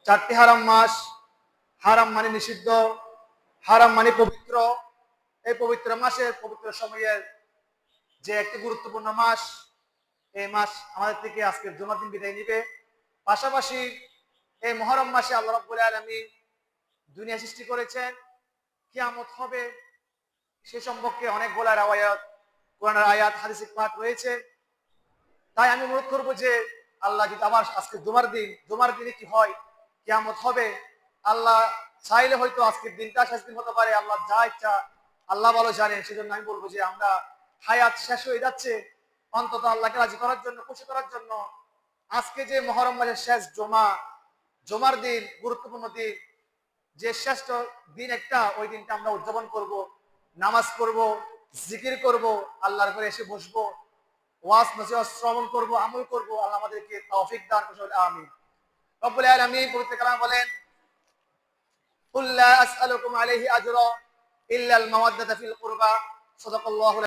চারটি হারাম মাস। হারাম মানে নিষিদ্ধ, হারাম মানে পবিত্র। এই পবিত্র মাসের পবিত্র সময়ের যে একটি গুরুত্বপূর্ণ মাস, এই মাস আমাদের থেকে আজকের জুমার দিন বিদায় নিবে। পাশাপাশি এই মুহররম মাসে আল্লাহ রাব্বুল আলামিন দুনিয়া সৃষ্টি করেছেন, কিয়ামত হবে সে সম্পর্কে অনেক বলার আয়াত, কোরআনের আয়াত, হাদিসে পাক রয়েছে। তাই আমি অনুরোধ করবো যে আল্লাহ যদি আবার আজকে জুমার দিনে কি হয়, কিয়ামত হবে, আল্লাহ চাইলে হয়তো আজকের দিনটা শেষ দিন হতে পারে। আল্লাহ যা ইচ্ছা আল্লাহ ভালো জানেন। সেজন্য আমি বলবো যে আমরা হায়াত শেষ হয়ে যাচ্ছে, অন্তত আল্লাহকে রাজি করার জন্য, খুশি করার জন্য আজকে যে মুহররম মাসের শেষ জুমার দিন, গুরুত্বপূর্ণ দিন, যে শ্রেষ্ঠ দিন একটা, ওই দিনটা আমরা উদযাপন করব, নামাজ পড়ব, জিকির করব, আল্লাহর ঘরে এসে বসবো, ওয়াজ নসিহত শ্রবণ করব, আমল করব। আল্লাহ আমাদেরকে তৌফিক দান করুন, আমিন। রব্বুল আলামিন পবিত্র কালামে বলেন, কুল লা আসআলুকুম আলাইহি আজরা ইল্লাল মাওয়াদ্দাতা ফিল কুরবা। সাদাকাল্লাহু